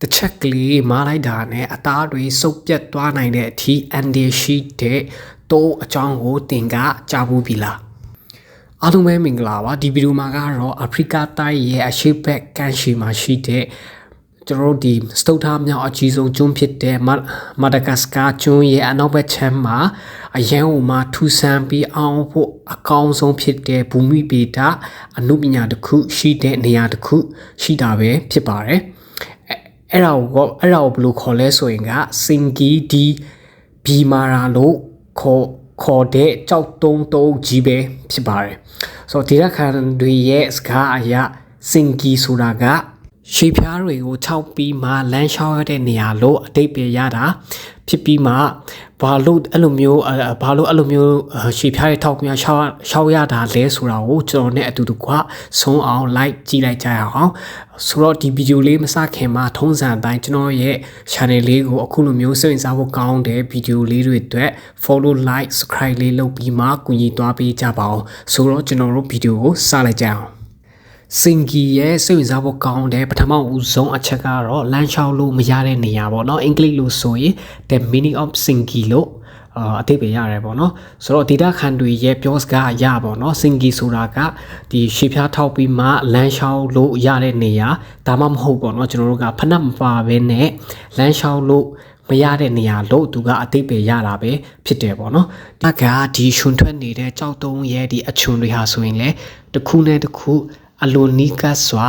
တစ်ချက်ကလေးမားလိုက်တာနဲ့အသားတွေစုပ်ပြတ်သွားနိုင်တဲ့အထိအန်ဒီရှိတဲ့တိုးအကြောင်းကိုသင်ကကြားဘူးပြီလားအားလုံးပဲမင်္ဂလာပါဒီဗီဒီယိုမှာကတော့အာဖရိကတိုက်ရဲ့အရှေ့ဘက်ကန်ရှီမှာရှိတဲ့ကျွန်တော်တို့ဒီစတုထမြောက်အကြီးဆုံးကျွန်းဖြစ်တဲ့မာဒါဂတ်စကာကျွန်းရဲ့အနောက်ဘက်ခြမ်းမှာအရန်ဟိုမှာထူဆန်းပြီးအောင်ဖို့အကောင်းဆုံးဖြစ်တဲ့ဘူမိဗေဒအနုပညာတစ်ခုရှိတဲ့နေရာတစ်ခုရှိတာပဲဖြစ်ပါတယ်အဲ့ဒါကိုဘယ်လိုခေါ်လဲဆိုရင်ကစင်ဂီဒီဘီမာရာလို့ခေါ်တဲ့ကြောက်တုံးကြီးပဲဖြစ်ပါတယ်ဆိုတော့ဒီရက်ခံတွေရဲ့စကားအရစင်ဂီဆိုတာကရှေးဖြားတွေကိုခြောက်ပြီးမှလမ်းလျှောက်ရတဲ့နေရာလို့အတိတ်ပဲရတာဖြစ်ပြီးမှဘာလို့အဲ့လိုမျိုးရှေးဖြားတွေထောက်ပြီးရှောက်ရတာလဲဆိုတာကိုကျွန်တော်နဲ့အတူတကွဆုံးအောင်လိုက်ကြည့်လိုက်ကြရအောင်ဆိုတော့ဒီဗီဒီယိုလေးမစခင်မှာထုံးစံအတိုင်းကျွန်တော်ရဲ့ channel လေးကိုအခုလိုမျိုးစိတ်ဝင်စားဖို့ကောင်းတဲ့ဗီဒီယိုလေးတွေအတွက် follow like subscribe လေးလုပ်ပြီးမှကူညီသွားပေးကြပါအောင်ဆိုတော့ကျွန်တော်တို့ဗီဒီယိုကိုစလိုက်ကြအောင်စင်ဂီရဲ့စိတ်ဝင်စားဖို့ကောင်းတဲ့ပထမဦးဆုံးအချက်ကတော့လမ်းလျှောက်လို့မရတဲ့နေရာပေါ့နော်အင်္ဂလိပ်လို့ဆိုရင် the meaning of singi လို့အတိတ်ပဲရတယ်ပေါ့နော်ဆိုတော့ဒေတာခန်တွေရဲ့ပြောစကားအရပေါ့နော်စင်ဂီဆိုတာကဒီရှေးဖြားထောက်ပြီးမှလမ်းလျှောက်လို့ရတဲ့နေရာဒါမှမဟုတ်ပေါ့နော်ကျွန်တော်တို့ကဖဏမပါဘဲနဲ့လမ်းလျှောက်လို့မရတဲ့နေရာလို့သူကအတိတ်ပဲရတာပဲဖြစ်တယ်ပေါ့နော်ဒါကဒီရှင်ထွက်နေတဲ့ကြောက်တုံးရဲ့ဒီအချွန်တွေဟာဆိုရင်လေတစ်ခုနဲ့တစ်ခုအလိုနီးကပ်စွာ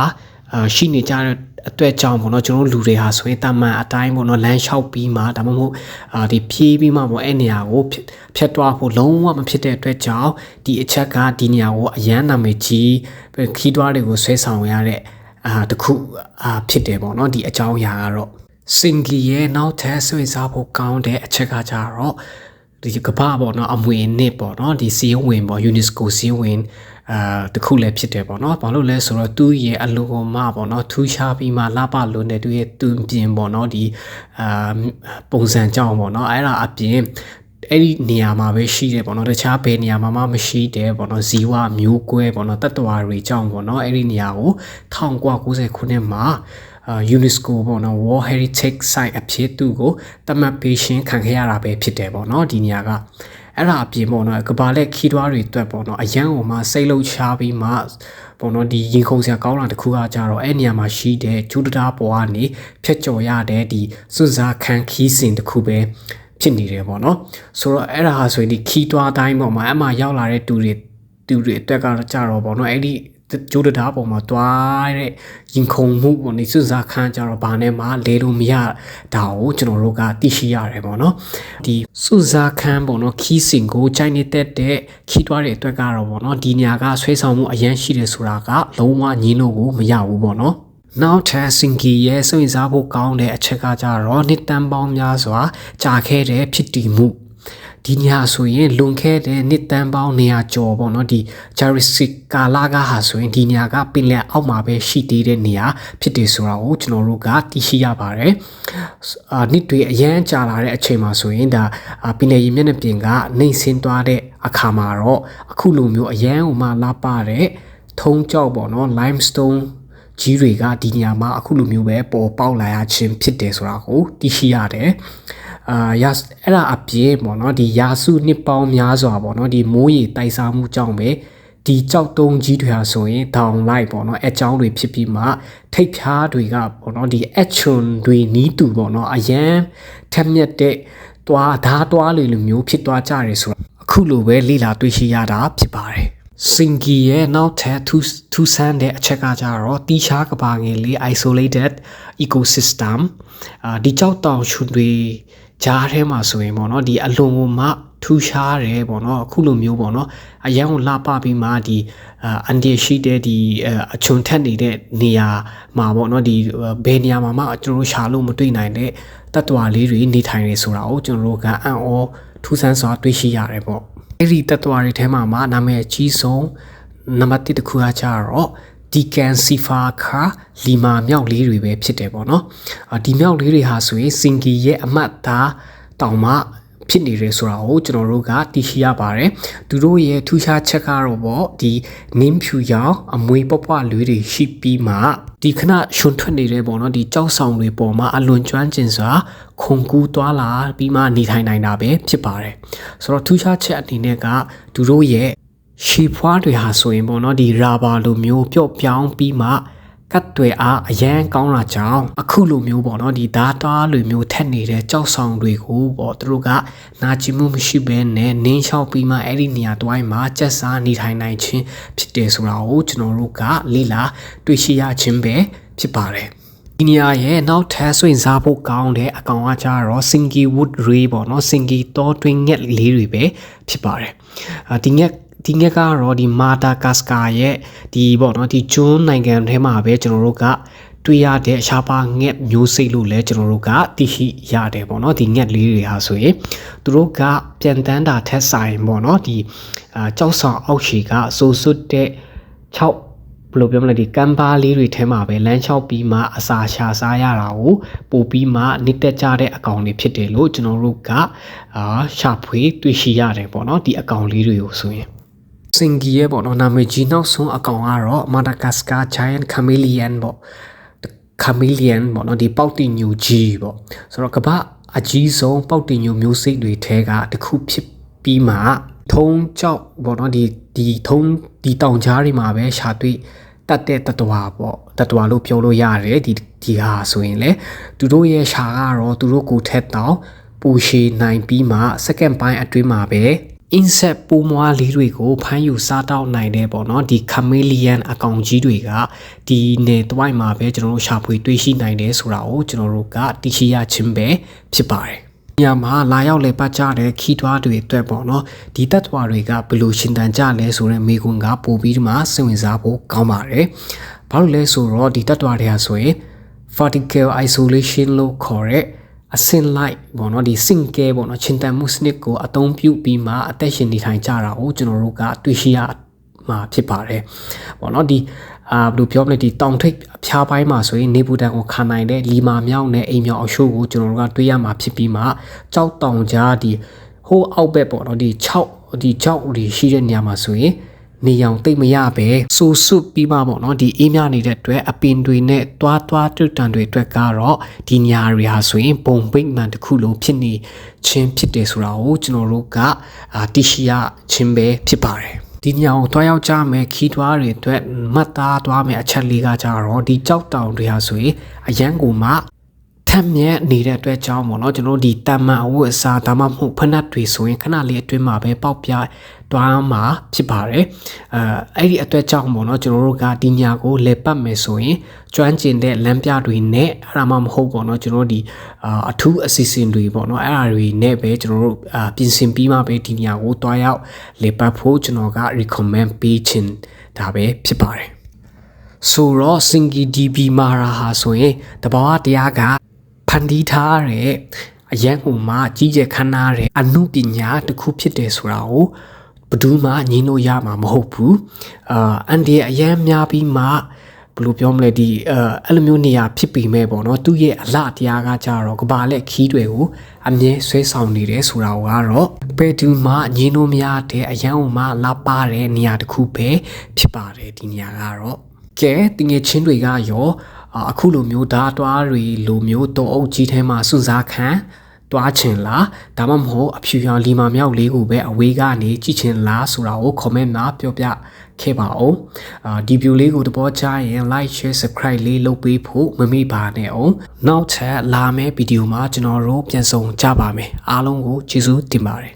ရှိနေကြတဲ့အတွက်ကြောင့်ပေါ့နော်ကျွန်တော်လူတွေဟာဆိုရင်တာမန်အတိုင်းပေါ့နော်လမ်းလျှောက်ပြီးမှဒါမှမဟုတ်ဒီဖြေးပြီးမှပေါ့အဲ့နေရာကိုဖြတ်သွားဖို့လုံးဝမဖြစ်တဲ့အတွက်ကြောင့်ဒီအချက်ကဒီနေရာကိုအရန်နာမည်ကြီးခီးသွွားတွေကိုဆွဲဆောင်ရတဲ့တခုဖြစ်တယ်ပေါ့နော်ဒီအကြောင်းအရာကတော့စင်ဂီရဲ့နောက်ထပ်ဆွေးစားဖို့ကောင်းတဲ့အချက်ကကြတော့ဒီကမ္ဘာပေါ့နော်အမွေအနှစ်ပေါ့နော်ဒီစီးဝင်ပေါ့ UNESCO စီးဝင်တခုလည်းဖြစ်တယ်ပေါ့နော်ဘာလို့လဲဆိုတော့သူ့ရဲ့အလိုမပေါ့နော်ထူးခြားပြီးမှလှပလို့နေသူရဲ့တွင်ပြင်ပေါ့နော်ဒီပုံစံကြောင်းပေါ့နော်အဲ့ဒါအပြင်အဲ့ဒီနေရာမှာပဲရှိတယ်ပေါ့နော်တခြားဘယ်နေရာမှာမှမရှိတယ်ပေါ့နော်ဇီဝမျိုးကွဲပေါ့နော်တတ္တဝါတွေကြောင်းပေါ့နော်အဲ့ဒီနေရာကို1990ခုနှစ်မှာUNESCO ပေါ့နော် World Heritage Site အဖြစ်သူကိုသတ်မှတ်ပေးခြင်းခံခဲ့ရတာပဲဖြစ်တယ်ပေါ့နော်ဒီနေရာကအဲ့ဒါအပြင်ပေါ့နော်ကဘာလက်ခီးသွွားတွေတွက်ပေါ့နော်အရန်ကိုမှစိတ်လှုပ်ရှားပြီးမှပေါ့နော်ဒီရင်ခုန်စရာကောင်းတာတစ်ခုကကြတော့အဲ့နေရာမှာရှိတဲ့ဂျူဒတာပေါ်ကနေဖြတ်ကျော်ရတဲ့ဒီစွန့်စားခံခီးစဉ်တစ်ခုပဲဖြစ်နေတယ်ပေါ့နော်ဆိုတော့အဲ့ဒါဟာဆိုရင်ဒီခီးသွွားတိုင်းပေါ့မှာအမှရောက်လာတဲ့သူတွေအတွက်ကတော့ကြတော့ပေါ့နော်အဲ့ဒီဂျိုးတတာပေါ်မှာတွားတဲ့ရင်ခုန်မှုပေါ့နေစွစားခန်းကြတော့ဘာနဲ့မှလဲလို့မရတာကိုကျွန်တော်တို့ကသိရှိရတယ်ပေါ့နော်ဒီစွစားခန်းပေါ့နော်ခီးစင်ကိုချိန်နေတဲ့ခီးတွားတဲ့အတွက်ကတော့ပေါ့နော်ဒီညာကဆွဲဆောင်မှုအရန်ရှိတယ်ဆိုတာကလုံးဝညင်းလို့ကိုမရဘူးပေါ့နော်နောက်ထပ်စင်ဂီရဲ့စိတ်စားဖို့ကောင်းတဲ့အချက်ကကြတော့နှစ်တန်းပေါင်းများစွာကြာခဲ့တဲ့ဖြစ်တည်မှုဒီညဆိုရင်လွန်ခဲ့တဲ့နှစ်တန်းပေါင်း100ကျော်ပေါ့နော်ဒီဂျာရစ်စစ်ကာလာကဟာဆိုရင်ဒီညကပင်လယ်အောက်မှာပဲရှိသေးတဲ့နေရာဖြစ်တယ်ဆိုတာကိုကျွန်တော်တို့ကသိရှိရပါတယ်နှစ်တွေအရန်ကြာလာတဲ့အချိန်မှာဆိုရင်ဒါပင်လယ်ရေမျက်နှာပြင်ကနှိမ့်ဆင်းသွားတဲ့အခါမှာတော့အခုလိုမျိုးအရန်ဟိုမှာလာပတဲ့ထုံးကြောက်ပေါ့နော် limestone ကြီးတွေကဒီညမှာအခုလိုမျိုးပဲပေါ်ပေါက်လာရခြင်းဖြစ်တယ်ဆိုတာကိုသိရှိရတယ်အဲ့ဒါအပြင်ပေါ့နော်ဒီယာစုနှစ်ပေါင်းများစွာပေါ့နော်ဒီမိုးရေတိုက်စားမှုကြောင့်ပဲဒီကြောက်တုံးကြီးတွေဟာဆိုရင်ဒေါင်လိုက်ပေါ့နော်အကြောင်းတွေဖြစ်ပြီးမှထိပ်ဖြားတွေကပေါ့နော်ဒီအချွန်တွေနီးတူပေါ့နော်အရန်ထက်မြက်တဲ့တွားလေလိုမျိုးဖြစ်သွားကြတယ်ဆိုတာအခုလိုပဲလေ့လာတွေ့ရှိရတာဖြစ်ပါတယ်စင်ဂီရဲ့နောက်ထပ်ထူးဆန်းတဲ့အချက်ကကြတော့တီရှားကဘာငယ်လေး isolated ecosystem ဒီကြောက်တောင်ချွန်တွေကြားထဲမှာဆိုရင်ပေါ့နော်ဒီအလွန်ကိုမှထူရှားတယ်ပေါ့နော်အခုလိုမျိုးပေါ့နော်အရန်ကိုလှပပြီးမှဒီအန်ဒီရှိတဲ့ဒီအချွန်ထက်နေတဲ့နေရာမှာပေါ့နော်ဒီဘယ်နေရာမှာမှကျွန်တော်တို့ရှာလို့မတွေ့နိုင်တဲ့တတ္တဝါလေးတွေနေထိုင်နေဆိုတာကိုကျွန်တော်တို့ကအံ့ဩထူးဆန်းစွာတွေ့ရှိရတယ်ပေါ့အဲ့ဒီတတ္တဝါတွေထဲမှာနာမည်အကြီးဆုံးနံပါတ်1တစ်ခုကကြတော့ဒီကန်စီဖာခါလီမာမြောက်လေးတွေပဲဖြစ်တယ်ပေါ့နော်ဒီမြောက်လေးတွေဟာဆိုရင်စင်ဂီရဲ့အမှတ်သားတောင်မှ ဖြစ်နေတယ်ဆိုတာကိုကျွန်တော်တို့ကသိရှိရပါတယ်သူတို့ရဲ့ထူးခြားချက်ကတော့ပေါ့ဒီနင်းဖြူရောင်အမွေပွားလွေးတွေရှိပြီးမှဒီခဏရှွန်ထွက်နေတဲ့ပေါ့နော်ဒီကြောက်ဆောင်တွေပေါ်မှာအလွန်ကျွမ်းကျင်စွာခုန်ကူးသွားလာပြီးမှနေထိုင်နိုင်တာပဲဖြစ်ပါတယ်ဆိုတော့ထူးခြားချက်အနေနဲ့ကသူတို့ရဲ့ရှေးဖွားတွေဟာဆိုရင်ပေါ့နော်ဒီရာဘာလိုမျိုးပျော့ပြောင်းပြီးမှကတ်တွေအားအရန်ကောင်းတာကြောင့်အခုလိုမျိုးပေါ့နော်ဒီဓာတာလိုမျိုးထက်နေတဲ့ကြောက်ဆောင်တွေကိုပေါ့သူတို့ကနာကျင်မှုမရှိဘဲနဲ့နင်းလျှောက်ပြီးမှအဲ့ဒီနေရာတွိုင်းမှာကျက်စားနေထိုင်နိုင်ခြင်းဖြစ်တယ်ဆိုတာကိုကျွန်တော်တို့ကလေ့လာတွေ့ရှိရခြင်းပဲဖြစ်ပါတယ်ဒီနေရာရဲ့နောက်ထပ်ဆွေးစားဖို့ကောင်းတဲ့အကောင်ကကြတော့ Singy Wood Ray ပေါ့နော် Singy တောတွင်းငှက်လေးတွေပဲဖြစ်ပါတယ်ဒီငှက်ကတော့ဒီမာတာကတ်စကာရဲ့ဒီပေါ့နော်ဒီကျွန်းနိုင်ငံထဲမှာပဲကျွန်တော်တို့ကတွေ့ရတဲ့ရှားပါငှက်မျိုးစိတ်လို့လဲကျွန်တော်တို့ကသိရှိရတယ်ပေါ့နော်ဒီငှက်လေးတွေဟာဆိုရင်သူတို့ကပြန်တန်းတာထက်ဆိုင်ပေါ့နော်ဒီကြောက်ဆောင်အောက်ရှည်ကစိုးစွတ်တဲ့6ဘယ်လိုပြောမလဲဒီကမ်ပါလေးတွေထဲမှာပဲလမ်းလျှောက်ပြီးမှအစာရှာစားရတာကိုပို့ပြီးမှနစ်တက်ကြတဲ့အကောင်တွေဖြစ်တယ်လို့ကျွန်တော်တို့ကရှာဖွေတွေ့ရှိရတယ်ပေါ့နော်ဒီအကောင်လေးတွေကိုဆိုရင်Singyရဲ့ပေါ့နော်နာမည်ကြီးနောက်ဆုံးအကောင်ကတော့ Madagascar Giant Chameleon ပေါ့ Chameleon ပေါ့နော်ဒီပေါက်တင်ညူကြီးပေါ့ဆိုတော့ကမ္ဘာအကြီးဆုံးပေါက်တင်ညူမျိုးစိတ်တွေထဲကတစ်ခုဖြစ်ပြီးမှထုံးကြောက်ပေါ့နော်ဒီတောင်ကြားတွေမှာပဲရှာတွေ့တတ်တဲ့တတဝါပေါ့တတဝါလို့ပြောလို့ရတယ်ဒီဟာဆိုရင်လေသူတို့ရဲ့ရှာကတော့သူတို့ကိုထက်တောင်ပူရှည်နိုင်ပြီးမှစက္ကန့်ပိုင်းအတွင်းမှာပဲinsect ပိုးမွားလေးတွေကိုဖမ်းယူစားတောက်နိုင်တဲ့ပေါ့နော်ဒီ chameleon အကောင်ကြီးတွေကဒီနယ်တွိုင်းမှာပဲကျွန်တော်တို့ရှာဖွေတွေ့ရှိနိုင်တယ်ဆိုတာကိုကျွန်တော်တို့ကသိရှိရခြင်းပဲဖြစ်ပါတယ်။ညမှာလာရောက်လေပတ်ကြတဲ့ခီးထွားတွေအတွက်ပေါ့နော်ဒီတတ်ထွားတွေကဘယ်လိုရှင်တန်ကြလဲဆိုတဲ့မိကွန်းကပို့ပြီးမှစိတ်ဝင်စားဖို့ကောင်းပါတယ်။ဘာလို့လဲဆိုတော့ဒီတတ်ထွားတွေဟာဆိုရင် vertical isolation လို့ခေါ်တဲ့အစင်လိုက်ပေါ့နော်ဒီစင်ကဲပေါ့နော်ချင်းတန်မှုစနစ်ကိုအသုံးပြုပြီးမှအသက်ရှင်နေထိုင်ကြတာကိုကျွန်တော်တို့ကတွေ့ရှိရမှာဖြစ်ပါတယ်ပေါ့နော်ဒီဘယ်လိုပြောမလဲဒီတောင်ထိပ်အဖျားပိုင်းမှာဆိုရင်နေပူတန်ကိုခံနိုင်တဲ့လီမာမြောက်နဲ့အိမ်မြောက်အရှိုးကိုကျွန်တော်တို့ကတွေ့ရမှာဖြစ်ပြီးမှကြောက်တောင်ကြားဒီဟိုးအောက်ဘက်ပေါ့နော်ဒီကြောက်တွေရှိတဲ့နေရာမှာဆိုရင်နေရောင်တိတ်မရပဲဆိုစွပြီးမှပေါ့နော်ဒီအေးမြနေတဲ့အတွက်အပင်တွေနဲ့တွားတွတ်တန်တွေအတွက်ကတော့ဒီညာတွေဟာဆိုရင်ဘုံပိတ်မှန်တစ်ခုလုံးဖြစ်နေခြင်းဖြစ်တယ်ဆိုတာကိုကျွန်တော်တို့ကသိရှိရခြင်းပဲဖြစ်ပါတယ်ဒီညောင်တွားရောက်ကြမယ်ခီးထွားတွေအတွက်မှတ်သားသွားမယ်အချက်လေးကကြတော့ဒီကြောက်တောင်တွေဟာဆိုရင်အရန်ကိုမှထက်မြက်နေတဲ့အတွက်ကြောင့်ပေါ့နော်ကျွန်တော်ဒီတမန်အဝတ်အစားဒါမှမဟုတ်ဖနက်တွေဆိုရင်ခဏလေးအတွင်းမှာပဲပေါက်ပြတွားမှာဖြစ်ပါတယ်အဲ့ဒီအတွက်ကြောင့်ပေါ့နော်ကျွန်တော်တို့ကဒီညာကိုလေပတ်မယ်ဆိုရင်ကျွမ်းကျင်တဲ့လမ်းပြတွေနဲ့အဲ့ဒါမှမဟုတ်ပေါ့နော်ကျွန်တော်ဒီအထူးအစီအစဉ်တွေပေါ့နော်အဲ့ဒါတွေနဲ့ပဲကျွန်တော်တို့ပြင်ဆင်ပြီးမှပဲဒီညာကိုတွားရောက်လေပတ်ဖို့ကျွန်တော်က recommend ပေးခြင်းဒါပဲဖြစ်ပါတယ်ဆိုတော့ Singy DB မာရာဟာဆိုရင်တဘာဝတရားကဖန်တီးထားတဲ့အရန်ဟိုမှာကြီးကျယ်ခမ်းနားတဲ့အမှုပညာတစ်ခုဖြစ်တယ်ဆိုတာကိုဘယ်သူမှညင်းလို့ရမှာမဟုတ်ဘူးအန်ဒီအရန်များပြီးမှဘယ်လိုပြောမလဲဒီအဲ့လိုမျိုးနေရာဖြစ်ပြီးမဲ့ပေါ့နော်သူ့ရဲ့အလှတရားကကြတော့ကဘာလက်ခီးတွေကိုအမြဲဆွဲဆောင်နေတယ်ဆိုတာကတော့ဘယ်သူမှညင်းလို့မရတဲ့အရန်ဟိုမှာလာပါတဲ့နေရာတစ်ခုပဲဖြစ်ပါတယ်ဒီနေရာကတော့ကဲတင်ငယ်ချင်းတွေကရောအခုလိုမျိုးဓာတ်တွားတွေလိုမျိုးတုံအုပ်ကြီးထဲမှာစွန့်စားခံတွားချင်လားဒါမှမဟုတ်အဖြူရောင်လီမာမြောက်လေးကိုပဲအဝေးကနေကြည့်ချင်လားဆိုတာကို comment မှာပြောပြခဲ့ပါဦးဒီ view လေးကိုသဘောကျရင် like share subscribe လေးလုပ်ပေးဖို့မမေ့ပါနဲ့အောင်နောက်ထပ်လာမယ့်ဗီဒီယိုမှာကျွန်တော်တို့ပြန်ဆောင်ကြပါမယ်အားလုံးကိုကျေးဇူးတင်ပါတယ်